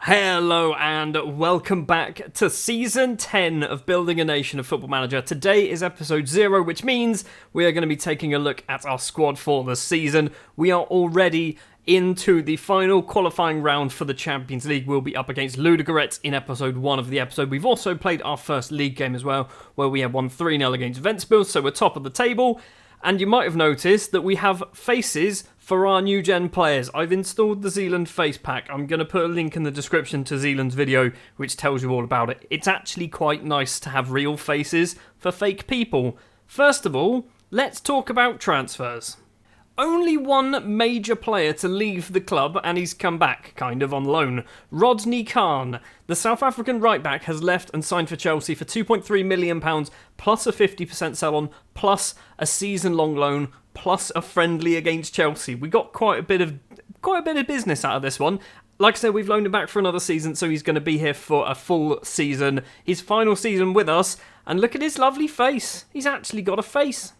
Hello and welcome back to Season 10 of Building a Nation of Football Manager. Today is episode 0, which means we are going to be taking a look at our squad for the season. We are already into the final qualifying round for the Champions League. We'll be up against Ludogorets in episode 1 of the episode. We've also played our first league game as well, where we have won 3-0 against Ventspils, so we're top of the table. And you might have noticed that we have faces for our new gen players. I've installed the Zealand face pack. I'm going to put a link in the description to Zealand's video which tells you all about it. It's actually quite nice to have real faces for fake people. First of all, let's talk about transfers. Only one major player to leave the club, and he's come back, kind of on loan. Rodney Khan, the South African right-back, has left and signed for Chelsea for £2.3 million, plus a 50% sell-on, plus a season-long loan, plus a friendly against Chelsea. We got quite a bit of business out of this one. Like I said, we've loaned him back for another season, so he's going to be here for a full season. His final season with us, and look at his lovely face. He's actually got a face.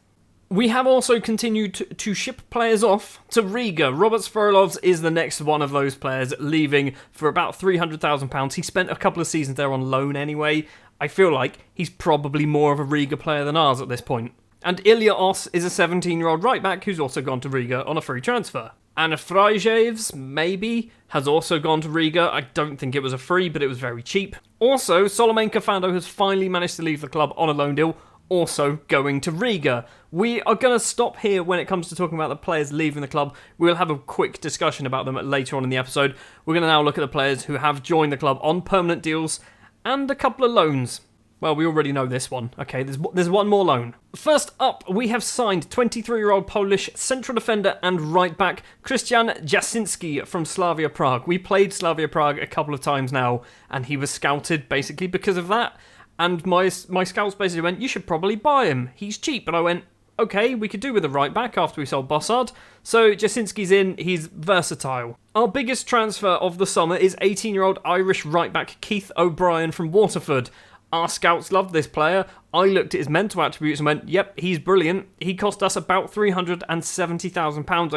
We have also continued to ship players off to Riga. Robert Svorilovs is the next one of those players, leaving for about £300,000. He spent a couple of seasons there on loan anyway. I feel like he's probably more of a Riga player than ours at this point. And Ilya Os is a 17-year-old right-back who's also gone to Riga on a free transfer. Anna Frajevs, maybe, has also gone to Riga. I don't think it was a free, but it was very cheap. Also, Solomon Kafando has finally managed to leave the club on a loan deal, also going to Riga. We are going to stop here when it comes to talking about the players leaving the club. We'll have a quick discussion about them later on in the episode. We're going to now look at the players who have joined the club on permanent deals and a couple of loans. Well, we already know this one. Okay, there's one more loan. First up, we have signed 23-year-old Polish central defender and right-back Christian Josinski from Slavia Prague. We played Slavia Prague a couple of times now, and he was scouted basically because of that. And my scouts basically went, you should probably buy him. He's cheap. And I went, okay, we could do with a right-back after we sold Bossard. So Josinski's in, he's versatile. Our biggest transfer of the summer is 18-year-old Irish right-back Keith O'Brien from Waterford. Our scouts loved this player. I looked at his mental attributes and went, yep, he's brilliant. He cost us about £370,000.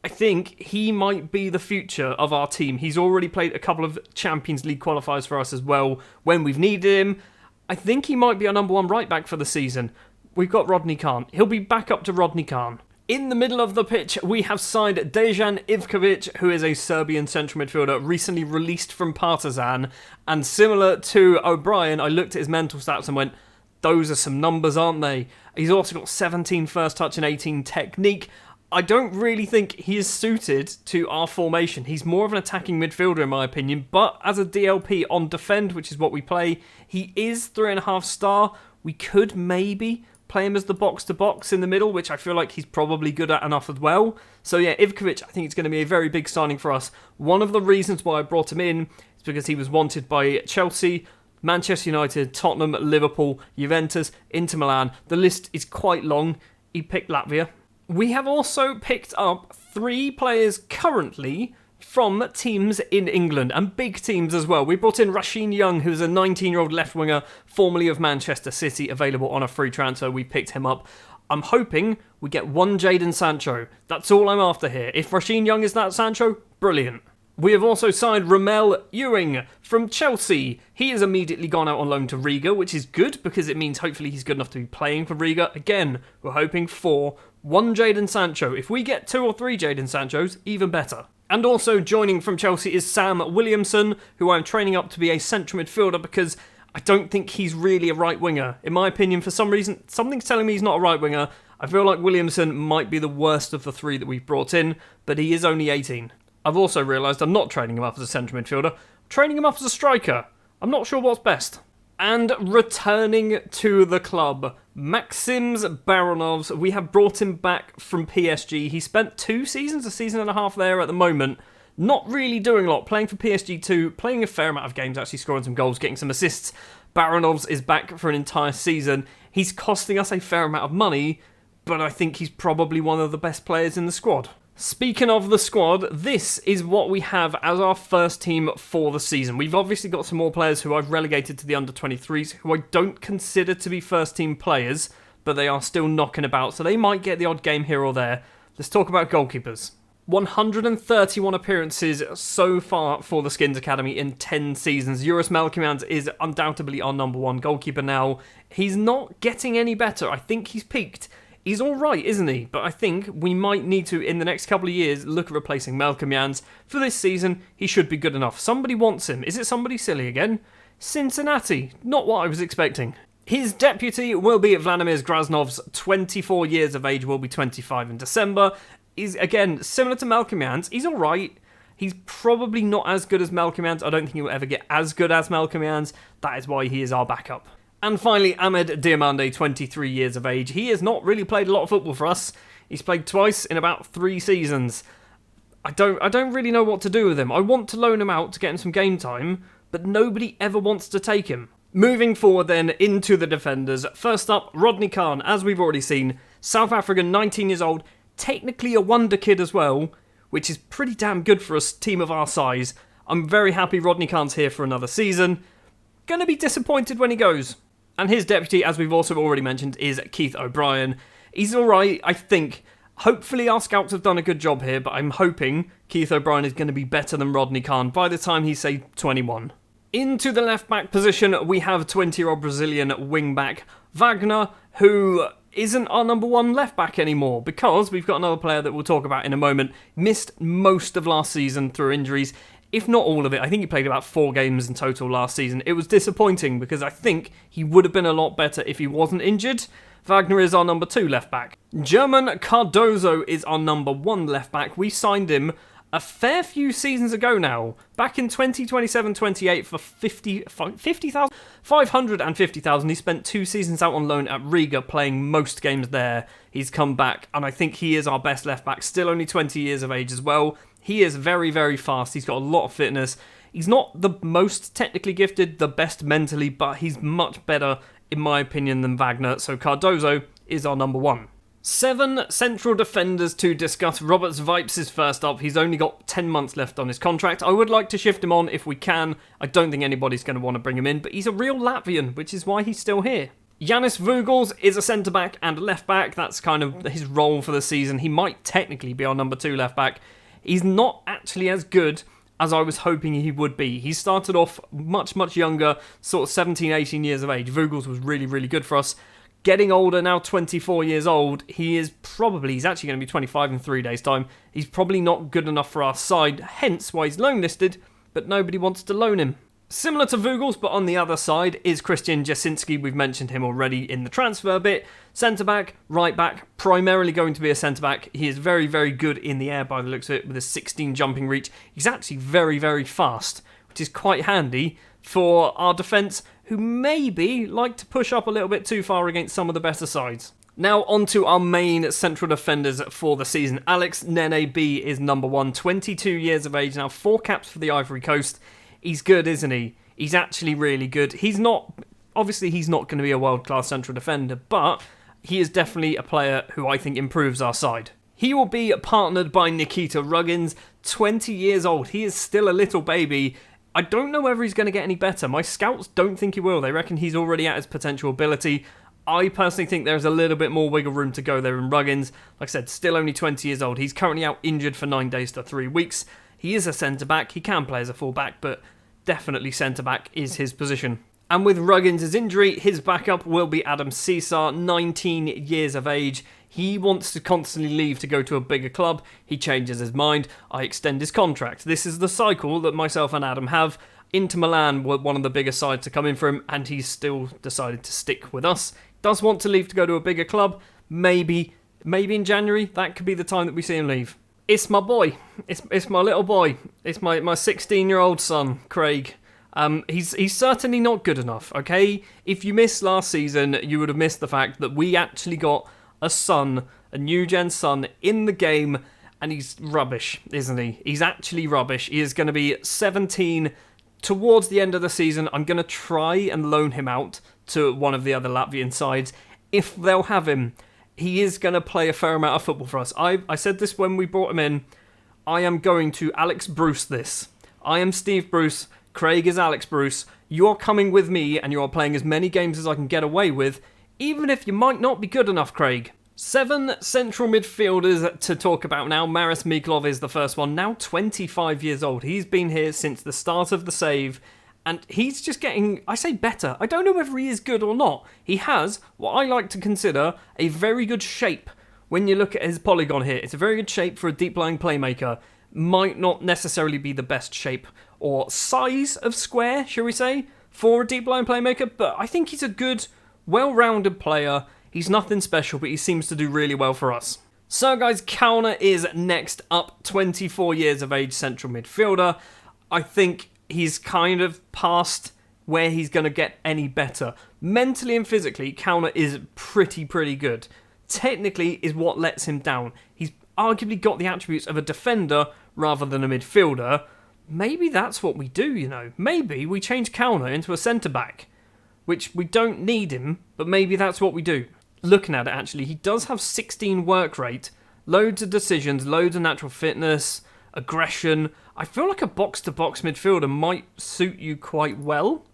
I think he might be the future of our team. He's already played a couple of Champions League qualifiers for us as well when we've needed him. I think he might be our number one right back for the season. We've got Rodney Khan. He'll be back up to Rodney Khan. In the middle of the pitch, we have signed Dejan Ivkevich, who is a Serbian central midfielder recently released from Partizan. And similar to O'Brien, I looked at his mental stats and went, those are some numbers, aren't they? He's also got 17 first touch and 18 technique. I don't really think he is suited to our formation. He's more of an attacking midfielder in my opinion, but as a DLP on defend, which is what we play, he is 3.5 star. We could maybe play him as the box-to-box in the middle, which I feel like he's probably good at enough as well. So yeah, Ivkovic, I think it's going to be a very big signing for us. One of the reasons why I brought him in is because he was wanted by Chelsea, Manchester United, Tottenham, Liverpool, Juventus, Inter Milan. The list is quite long. He picked Latvia. We have also picked up 3 players currently from teams in England, and big teams as well. We brought in Rasheen Young, who's a 19-year-old left winger, formerly of Manchester City, available on a free transfer. We picked him up. I'm hoping we get one Jadon Sancho. That's all I'm after here. If Rasheen Young is that Sancho, brilliant. We have also signed Romel Ewing from Chelsea. He has immediately gone out on loan to Riga, which is good because it means hopefully he's good enough to be playing for Riga. Again, we're hoping for one Jadon Sancho. If we get 2 or 3 Jadon Sanchos, even better. And also joining from Chelsea is Sam Williamson, who I'm training up to be a central midfielder because I don't think he's really a right winger. In my opinion, for some reason, something's telling me he's not a right winger. I feel like Williamson might be the worst of the 3 that we've brought in, but he is only 18. I've also realised I'm not training him up as a central midfielder. I'm training him up as a striker. I'm not sure what's best. And returning to the club, Maxims Baronovs. We have brought him back from PSG. He spent 2 seasons, a season and a half there at the moment. Not really doing a lot, playing for PSG 2, playing a fair amount of games, actually scoring some goals, getting some assists. Baronovs is back for an entire season. He's costing us a fair amount of money, but I think he's probably one of the best players in the squad. Speaking of the squad, this is what we have as our first team for the season. We've obviously got some more players who I've relegated to the under-23s, who I don't consider to be first-team players, but they are still knocking about, so they might get the odd game here or there. Let's talk about goalkeepers. 131 appearances so far for the Skinnz Academy in 10 seasons. Juris Melkimans is undoubtedly our number one goalkeeper now. He's not getting any better. I think he's peaked. He's alright, isn't he? But I think we might need to, in the next couple of years, look at replacing Melkimans. For this season, he should be good enough. Somebody wants him. Is it somebody silly again? Cincinnati. Not what I was expecting. His deputy will be Vladimir Grasnov's 24 years of age, will be 25 in December. He's, again, similar to Melkimans. He's alright. He's probably not as good as Melkimans. I don't think he'll ever get as good as Melkimans. That is why he is our backup. And finally, Ahmed Diamandi, 23 years of age. He has not really played a lot of football for us. He's played twice in about 3 seasons. I don't really know what to do with him. I want to loan him out to get him some game time, but nobody ever wants to take him. Moving forward then into the defenders. First up, Rodney Khan, as we've already seen. South African, 19 years old. Technically a wonder kid as well, which is pretty damn good for a team of our size. I'm very happy Rodney Khan's here for another season. Gonna be disappointed when he goes. And his deputy, as we've also already mentioned, is Keith O'Brien. He's alright, I think. Hopefully our scouts have done a good job here, but I'm hoping Keith O'Brien is going to be better than Rodney Khan by the time he's, say, 21. Into the left-back position, we have 20-year-old Brazilian wing-back Wagner, who isn't our number one left-back anymore, because we've got another player that we'll talk about in a moment, missed most of last season through injuries, if not all of it. I think he played about 4 games in total last season. It was disappointing, because I think he would have been a lot better if he wasn't injured. Wagner is our number 2 left-back. German Cardozo is our number 1 left-back. We signed him a fair few seasons ago now, back in 2027-28 for 550,000. He spent 2 seasons out on loan at Riga, playing most games there. He's come back, and I think he is our best left-back, still only 20 years of age as well. He is very, very fast. He's got a lot of fitness. He's not the most technically gifted, the best mentally, but he's much better, in my opinion, than Wagner, so Cardozo is our number 1. 7 central defenders to discuss. Robert Zvipes is first up. He's only got 10 months left on his contract. I would like to shift him on if we can. I don't think anybody's going to want to bring him in, but he's a real Latvian, which is why he's still here. Janice Vogels is a centre-back and left-back. That's kind of his role for the season. He might technically be our number 2 left-back. He's not actually as good as I was hoping he would be. He started off much, much younger, sort of 17, 18 years of age. Vogels was really, really good for us. Getting older, now 24 years old, he's actually going to be 25 in 3 days' time. He's probably not good enough for our side, hence why he's loan listed, but nobody wants to loan him. Similar to Vogels, but on the other side, is Christian Josinski. We've mentioned him already in the transfer bit. Centre-back, right-back, primarily going to be a centre-back. He is very, very good in the air by the looks of it, with a 16 jumping reach. He's actually very, very fast, which is quite handy for our defence, who maybe like to push up a little bit too far against some of the better sides. Now on to our main central defenders for the season. Alex Nene B is number 1, 22 years of age now, 4 caps for the Ivory Coast. He's good, isn't he? He's actually really good. He's not going to be a world-class central defender, but he is definitely a player who I think improves our side. He will be partnered by Nikita Ruggins, 20 years old. He is still a little baby. I don't know whether he's going to get any better. My scouts don't think he will. They reckon he's already at his potential ability. I personally think there's a little bit more wiggle room to go there in Ruggins. Like I said, still only 20 years old. He's currently out injured for 9 days to 3 weeks. He is a centre-back. He can play as a full-back, but definitely centre-back is his position. And with Ruggins' injury, his backup will be Adam Caesar, 19 years of age. He wants to constantly leave to go to a bigger club. He changes his mind. I extend his contract. This is the cycle that myself and Adam have. Inter Milan were one of the bigger sides to come in for him, and he's still decided to stick with us. Does want to leave to go to a bigger club. Maybe in January, that could be the time that we see him leave. It's my boy. It's my little boy. It's my 16-year-old son, Craig. He's certainly not good enough, okay? If you missed last season, you would have missed the fact that we actually got a son, a new-gen son, in the game, and he's rubbish, isn't he? He's actually rubbish. He is going to be 17 towards the end of the season. I'm going to try and loan him out to one of the other Latvian sides, if they'll have him. He is going to play a fair amount of football for us. I said this when we brought him in. I am going to Alex Bruce this. I am Steve Bruce. Craig is Alex Bruce. You're coming with me and you're playing as many games as I can get away with, even if you might not be good enough, Craig. 7 central midfielders to talk about now. Maris Miklov is the first one, now 25 years old. He's been here since the start of the save, and he's just getting, I say better. I don't know whether he is good or not. He has what I like to consider a very good shape. When you look at his polygon here, it's a very good shape for a deep-lying playmaker. Might not necessarily be the best shape or size of square, shall we say, for a deep-lying playmaker, but I think he's a good, well-rounded player. He's nothing special, but he seems to do really well for us. So, guys, Kauner is next up, 24 years of age, central midfielder. I think he's kind of past where he's going to get any better. Mentally and physically, Kauner is pretty good. Technically is what lets him down. He's arguably got the attributes of a defender rather than a midfielder. Maybe that's what we do, you know. Maybe we change Kauner into a centre-back, which we don't need him, but maybe that's what we do. Looking at it, actually, he does have 16 work rate, loads of decisions, loads of natural fitness, aggression. I feel like a box-to-box midfielder might suit you quite well.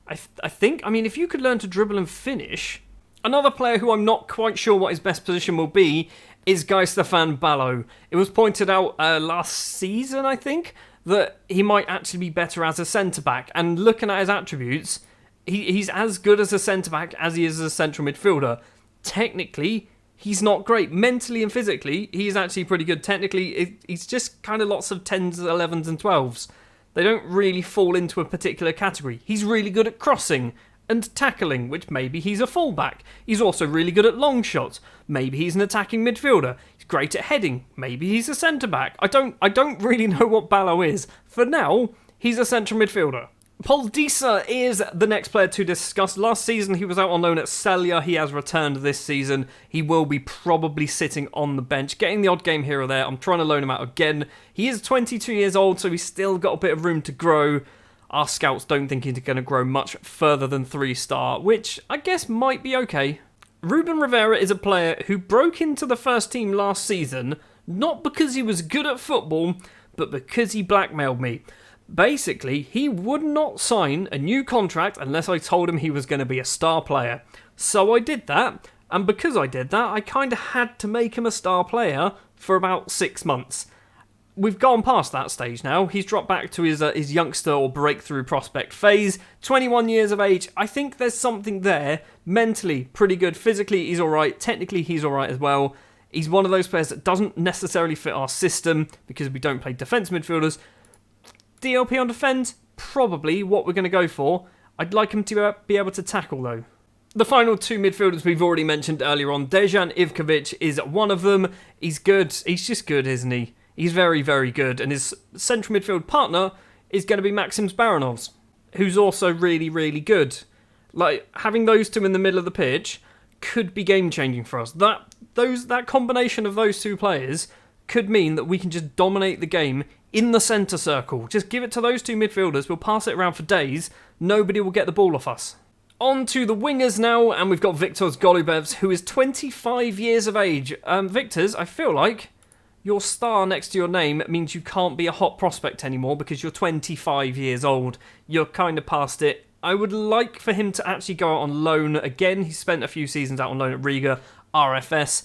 I think, I mean, if you could learn to dribble and finish. Another player who I'm not quite sure what his best position will be is Guy Stefan Ballo. It was pointed out last season, I think, that he might actually be better as a centre-back. And looking at his attributes, he's as good as a centre-back as he is as a central midfielder. Technically, he's not great. Mentally and physically, he's actually pretty good. Technically, he's just kind of lots of 10s, 11s and 12s. They don't really fall into a particular category. He's really good at crossing and tackling, which maybe he's a fullback. He's also really good at long shots. Maybe he's an attacking midfielder. He's great at heading. Maybe he's a centre-back. I don't really know what Ballo is. For now, he's a central midfielder. Paul Disa is the next player to discuss. Last season, he was out on loan at Celje. He has returned this season. He will be probably sitting on the bench, getting the odd game here or there. I'm trying to loan him out again. He is 22 years old, so he's still got a bit of room to grow. Our scouts don't think he's going to grow much further than 3-star, which I guess might be okay. Ruben Rivera is a player who broke into the first team last season, not because he was good at football, but because he blackmailed me. Basically, he would not sign a new contract unless I told him he was going to be a star player. So I did that, and because I did that, I kind of had to make him a star player for about 6 months. We've gone past that stage now. He's dropped back to his youngster or breakthrough prospect phase. 21 years of age. I think there's something there. Mentally, pretty good. Physically, he's alright. Technically, he's alright as well. He's one of those players that doesn't necessarily fit our system because we don't play defence midfielders. DLP on defend, probably what we're going to go for. I'd like him to be able to tackle, though. The final 2 midfielders we've already mentioned earlier on. Dejan Ivkevich is one of them. He's good. He's just good, isn't he? He's very good. And his central midfield partner is going to be Maxim Zbaranovs, who's also really good. Like, having those two in the middle of the pitch could be game-changing for us. That combination of those 2 players could mean that we can just dominate the game in the centre circle. Just give it to those 2 midfielders. We'll pass it around for days. Nobody will get the ball off us. On to the wingers now, and we've got Viktor Golubevs, who is 25 years of age. Victors, I feel like your star next to your name means you can't be a hot prospect anymore because you're 25 years old. You're kind of past it. I would like for him to actually go out on loan again. He spent a few seasons out on loan at Riga, RFS.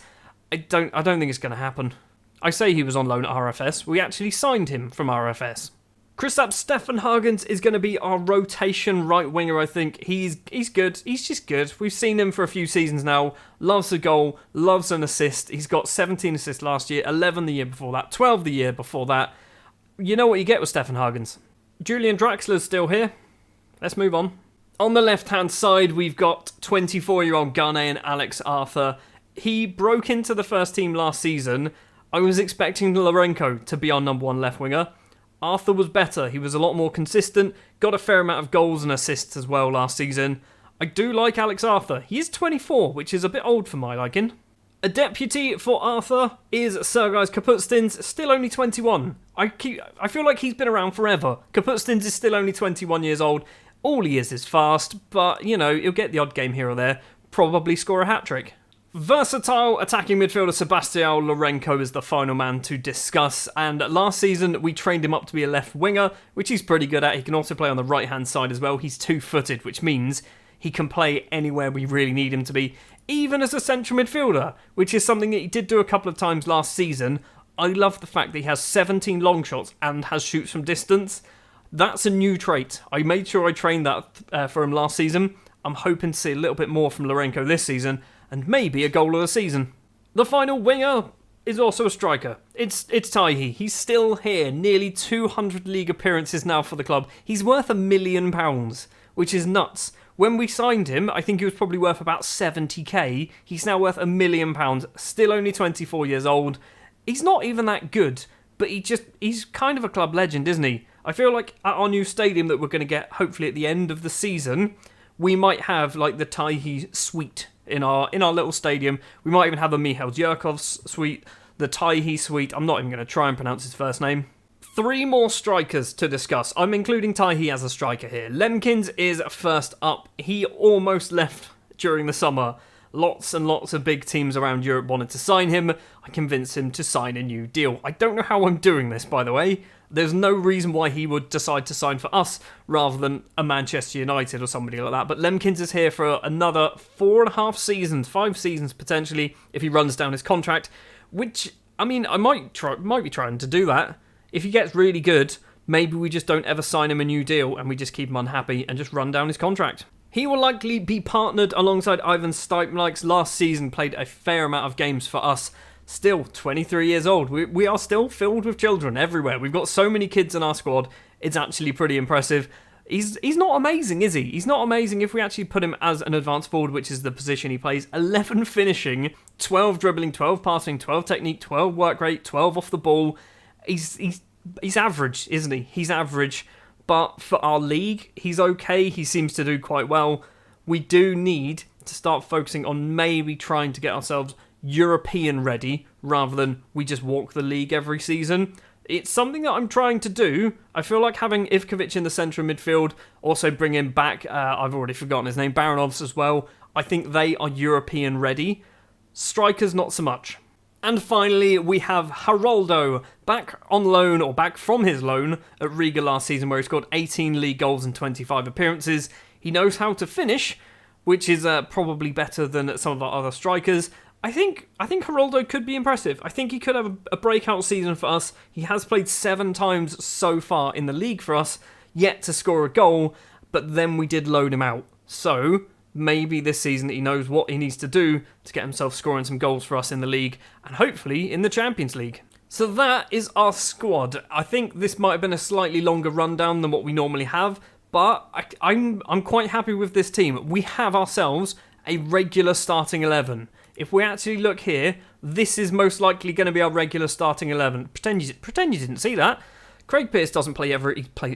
I don't think it's going to happen. I say he was on loan at RFS. We actually signed him from RFS. Kristaps Stefan Hargens is going to be our rotation right winger, I think. He's good. He's just good. We've seen him for a few seasons now. Loves a goal. Loves an assist. He's got 17 assists last year, 11 the year before that, 12 the year before that. You know what you get with Stefan Hargens. Julian Draxler's still here. Let's move on. On the left-hand side, we've got 24-year-old Ghanaian Alex Arthur. He broke into the first team last season. I was expecting Lorenco to be our number 1 left winger. Arthur was better. He was a lot more consistent, got a fair amount of goals and assists as well last season. I do like Alex Arthur. He is 24, which is a bit old for my liking. A deputy for Arthur is Sergej Kapustins, still only 21. I feel like he's been around forever. Kapustins is still only 21 years old. All he is fast, but, you know, he'll get the odd game here or there. Probably score a hat-trick. Versatile attacking midfielder Sebastian Lorenco is the final man to discuss, and last season we trained him up to be a left winger, which he's pretty good at. He can also play on the right hand side as well. He's 2-footed, which means He can play anywhere we really need him to be, even as a central midfielder, which is something that he did do a couple of times last season. I love the fact that he has 17 long shots and has shoots from distance. That's a new trait. I made sure I trained that for him last season. I'm hoping to see a little bit more from Lorenco this season, and maybe a goal of the season. The final winger is also a striker. It's Taihi. He's still here, nearly 200 league appearances now for the club. He's worth £1 million, which is nuts. When we signed him, I think he was probably worth about 70k. He's now worth £1 million, still only 24 years old. He's not even that good, but he's kind of a club legend, isn't he? I feel like at our new stadium that we're going to get, hopefully at the end of the season, we might have like the Taihi suite in our little stadium. We might even have a Mihail Djurkov's suite, the Taihi suite. I'm not even going to try and pronounce his first name. 3 more strikers to discuss. I'm including Taihi as a striker here. Lemkins is first up. He almost left during the summer. Lots and lots of big teams around Europe wanted to sign him. I convinced him to sign a new deal. I don't know how I'm doing this, by the way. There's no reason why he would decide to sign for us rather than a Manchester United or somebody like that. But Lemkins is here for another 4.5 seasons, 5 seasons potentially, if he runs down his contract. Which, I mean, I might be trying to do that. If he gets really good, maybe we just don't ever sign him a new deal and we just keep him unhappy and just run down his contract. He will likely be partnered alongside Ivan Stipnikes. Last season played a fair amount of games for us. Still 23 years old. We are still filled with children everywhere. We've got so many kids in our squad. It's actually pretty impressive. He's not amazing, is he? He's not amazing if we actually put him as an advanced forward, which is the position he plays. 11 finishing, 12 dribbling, 12 passing, 12 technique, 12 work rate, 12 off the ball. He's average, isn't he? He's average. But for our league, he's okay. He seems to do quite well. We do need to start focusing on maybe trying to get ourselves European ready rather than we just walk the league every season. It's something that I'm trying to do. I feel like having Ivkevich in the centre of midfield, also bringing back, I've already forgotten his name, Baranovs as well. I think they are European ready. Strikers, not so much. And finally, we have Geraldo back on loan, or back from his loan at Riga last season, where he scored 18 league goals in 25 appearances. He knows how to finish, which is probably better than some of our other strikers. I think Geraldo could be impressive. I think he could have a breakout season for us. He has played 7 times so far in the league for us, yet to score a goal, but then we did loan him out. So maybe this season he knows what he needs to do to get himself scoring some goals for us in the league, and hopefully in the Champions League. So that is our squad. I think this might have been a slightly longer rundown than what we normally have, but I'm quite happy with this team. We have ourselves a regular starting 11. If we actually look here, this is most likely going to be our regular starting 11. Pretend you didn't see that. Craig Pearce doesn't play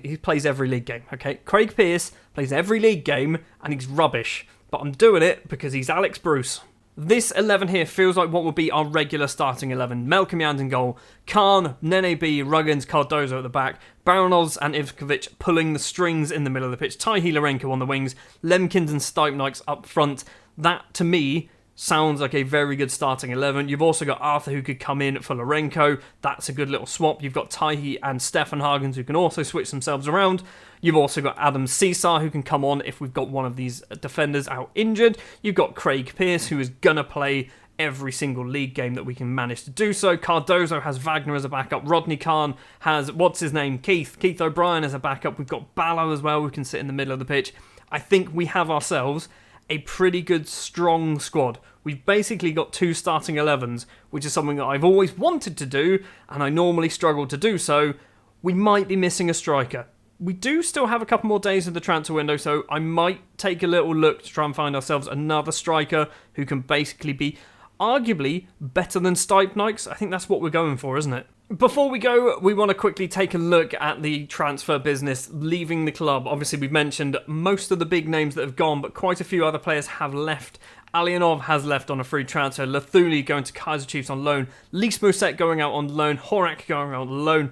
he plays every league game, okay? Craig Pearce plays every league game and he's rubbish. But I'm doing it because he's Alex Bruce. This 11 here feels like what would be our regular starting 11. Melkamian in goal, Khan, Nene B, Ruggins, Cardozo at the back, Baranovs and Ivkevich pulling the strings in the middle of the pitch, Taihi Lorenco on the wings, Lemkins and Stipnikes up front. That, to me, sounds like a very good starting 11. You've also got Arthur who could come in for Lorenco. That's a good little swap. You've got Taihi and Stefan Hargens who can also switch themselves around. You've also got Adam Caesar who can come on if we've got one of these defenders out injured. You've got Craig Pearce who is going to play every single league game that we can manage to do so. Cardozo has Wagner as a backup. Rodney Khan has, Keith O'Brien as a backup. We've got Ballo as well who can sit in the middle of the pitch. I think we have ourselves a pretty good, strong squad. We've basically got 2 starting 11s, which is something that I've always wanted to do, and I normally struggle to do so. We might be missing a striker. We do still have a couple more days of the transfer window, so I might take a little look to try and find ourselves another striker who can basically be arguably better than Stipnikes. I think that's what we're going for, isn't it? Before we go, we want to quickly take a look at the transfer business leaving the club. Obviously, we've mentioned most of the big names that have gone, but quite a few other players have left. Alianov has left on a free transfer. Lathuli going to Kaiser Chiefs on loan. Lys Mousset going out on loan. Horak going out on loan.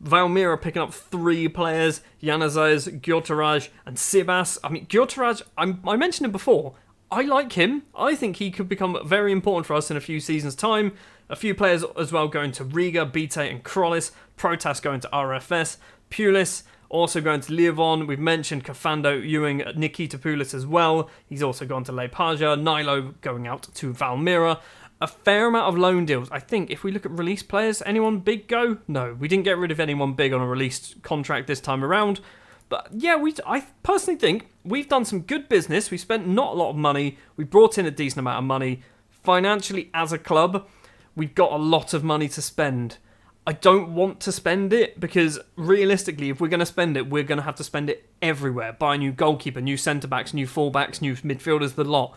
Valmira picking up 3 players. Janazes, Gyortaraj and Sibas. I mean, Gyortaraj, I mentioned him before. I like him. I think he could become very important for us in a few seasons' time. A few players as well going to Riga, Bite and Krollis. Protas going to RFS. Pulis Also going to Lievon. We've mentioned Kafando, Ewing, Nikita Poulis as well. He's also gone to Lepaja. Nilo going out to Valmiera. A fair amount of loan deals. I think if we look at released players, anyone big go? No, we didn't get rid of anyone big on a released contract this time around. But yeah, I personally think we've done some good business. We spent not a lot of money. We brought in a decent amount of money. Financially, as a club, we've got a lot of money to spend. I don't want to spend it because realistically, if we're going to spend it, we're going to have to spend it everywhere. Buy a new goalkeeper, new centre-backs, new full-backs, new midfielders, the lot.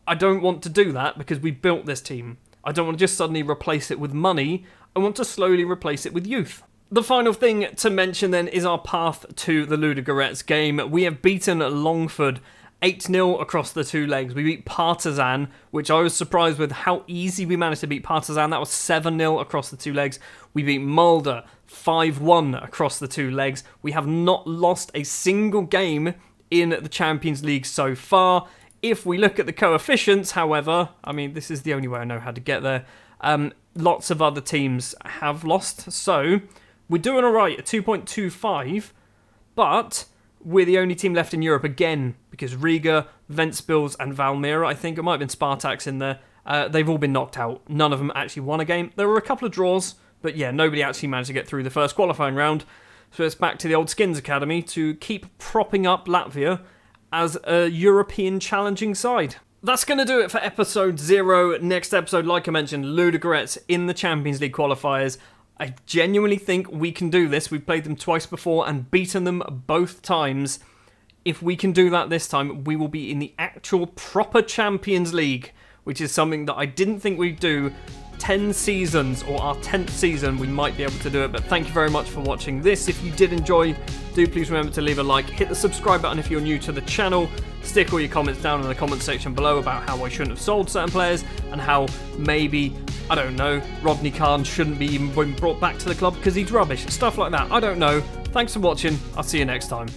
I don't want to do that because we built this team. I don't want to just suddenly replace it with money. I want to slowly replace it with youth. The final thing to mention then is our path to the Ludogorets game. We have beaten Longford 8-0 across the two legs. We beat Partizan, which I was surprised with how easy we managed to beat Partizan. That was 7-0 across the two legs. We beat Mulder 5-1 across the two legs. We have not lost a single game in the Champions League so far. If we look at the coefficients, however, I mean, this is the only way I know how to get there. Lots of other teams have lost, so we're doing all right at 2.25, but we're the only team left in Europe again because Riga, Ventspils, and Valmiera, I think it might have been Spartaks in there, they've all been knocked out. None of them actually won a game. There were a couple of draws, but yeah, nobody actually managed to get through the first qualifying round. So it's back to the old Skinnz Academy to keep propping up Latvia as a European challenging side. That's going to do it for episode 0. Next episode, like I mentioned, Ludogorets in the Champions League qualifiers. I genuinely think we can do this. We've played them twice before and beaten them both times. If we can do that this time, we will be in the actual proper Champions League, which is something that I didn't think we'd do. 10 seasons, or our 10th season, we might be able to do it. But thank you very much for watching this. If you did enjoy, do please remember to leave a like, hit the subscribe button if you're new to the channel, stick all your comments down in the comment section below about how I shouldn't have sold certain players and how maybe, I don't know, Rodney Khan shouldn't be even been brought back to the club because he's rubbish, stuff like that. I don't know. Thanks for watching. I'll see you next time.